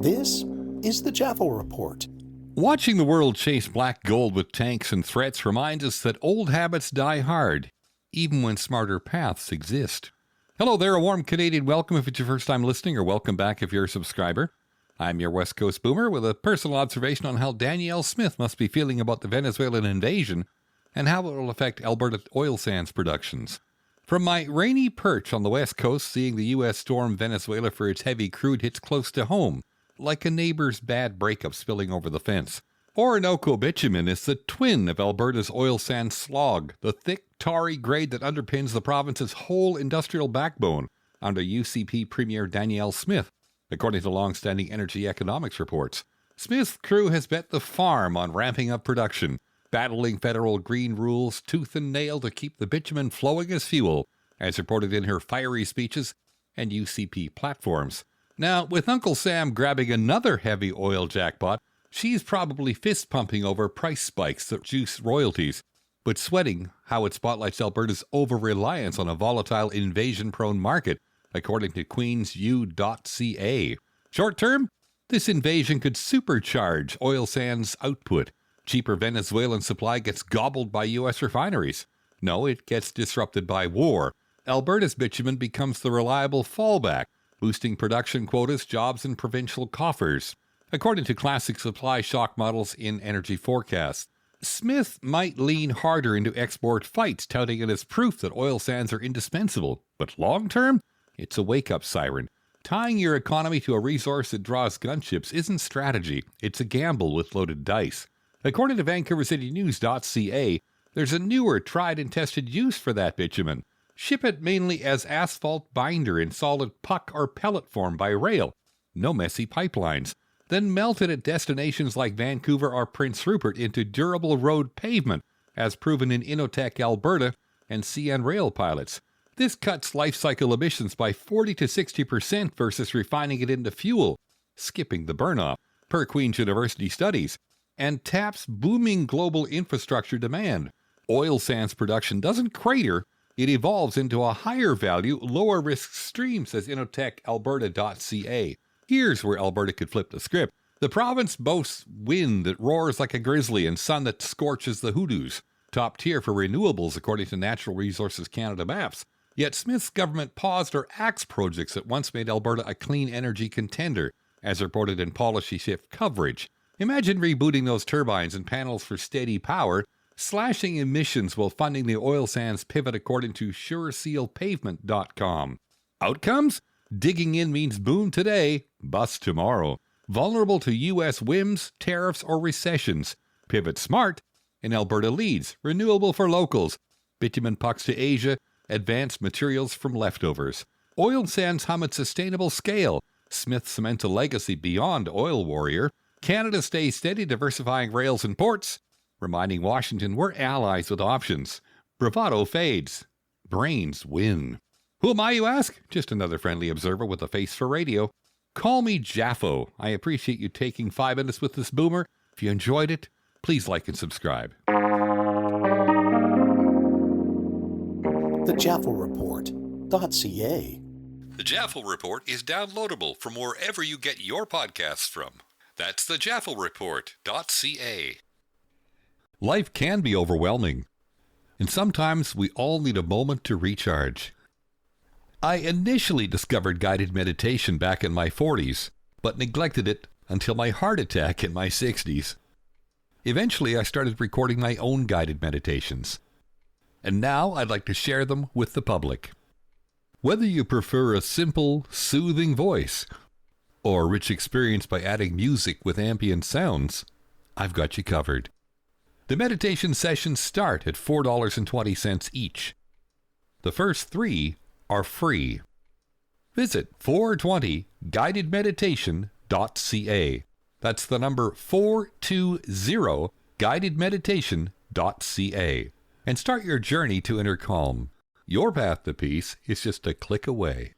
This is the Jaffel Report. Watching the world chase black gold with tanks and threats reminds us that old habits die hard, even when smarter paths exist. Hello there, a warm Canadian welcome if it's your first time listening, or welcome back if you're a subscriber. I'm your West Coast boomer with a personal observation on how Danielle Smith must be feeling about the Venezuelan invasion and how it will affect Alberta oil sands productions. From my rainy perch on the West Coast, seeing the U.S. storm Venezuela for its heavy crude hits close to home, like a neighbor's bad breakup spilling over the fence. Orinoco bitumen is the twin of Alberta's oil sands slog, the thick, tarry grade that underpins the province's whole industrial backbone, under UCP Premier Danielle Smith, according to long-standing energy economics reports. Smith's crew has bet the farm on ramping up production, battling federal green rules tooth and nail to keep the bitumen flowing as fuel, as reported in her fiery speeches and UCP platforms. Now, with Uncle Sam grabbing another heavy oil jackpot, she's probably fist-pumping over price spikes that juice royalties, but sweating how it spotlights Alberta's over-reliance on a volatile, invasion-prone market, according to queensu.ca. Short-term, this invasion could supercharge oil sands output. Cheaper Venezuelan supply gets gobbled by U.S. refineries. No, it gets disrupted by war. Alberta's bitumen becomes the reliable fallback, boosting production quotas, jobs, and provincial coffers, according to classic supply shock models in energy forecasts. Smith might lean harder into export fights, touting it as proof that oil sands are indispensable. But long-term, it's a wake-up siren. Tying your economy to a resource that draws gunships isn't strategy. It's a gamble with loaded dice. According to VancouverCityNews.ca, there's a newer, tried-and-tested use for that bitumen. Ship it mainly as asphalt binder in solid puck or pellet form by rail. No messy pipelines. Then melt it at destinations like Vancouver or Prince Rupert into durable road pavement, as proven in Inotech, Alberta, and CN Rail pilots. This cuts life cycle emissions by 40 to 60% versus refining it into fuel, skipping the burn-off, per Queen's University studies, and taps booming global infrastructure demand. Oil sands production doesn't crater, it evolves into a higher value, lower risk stream, says InotechAlberta.ca. Here's where Alberta could flip the script. The province boasts wind that roars like a grizzly and sun that scorches the hoodoos. Top tier for renewables, according to Natural Resources Canada maps. Yet Smith's government paused or axed projects that once made Alberta a clean energy contender, as reported in Policy Shift coverage. Imagine rebooting those turbines and panels for steady power, slashing emissions while funding the oil sands pivot, according to SureSealPavement.com. Outcomes? Digging in means boom today, bust tomorrow. Vulnerable to U.S. whims, tariffs, or recessions. Pivot smart, and Alberta leads. Renewable for locals. Bitumen pucks to Asia. Advanced materials from leftovers. Oil sands hum at sustainable scale. Smith cements a legacy beyond oil warrior. Canada stays steady, diversifying rails and ports, reminding Washington we're allies with options. Bravado fades. Brains win. Who am I, you ask? Just another friendly observer with a face for radio. Call me Jaffo. I appreciate you taking 5 minutes with this boomer. If you enjoyed it, please like and subscribe. The JaffelReport.ca. The Jaffel Report is downloadable from wherever you get your podcasts from. That's the JaffelReport.ca. Life can be overwhelming, and sometimes we all need a moment to recharge. I initially discovered guided meditation back in my 40s, but neglected it until my heart attack in my 60s. Eventually, I started recording my own guided meditations, and now I'd like to share them with the public. Whether you prefer a simple, soothing voice or a rich experience by adding music with ambient sounds, I've got you covered. The meditation sessions start at $4.20 each. The first 3 are free. Visit 420guidedmeditation.ca. That's the number 420guidedmeditation.ca. And start your journey to inner calm. Your path to peace is just a click away.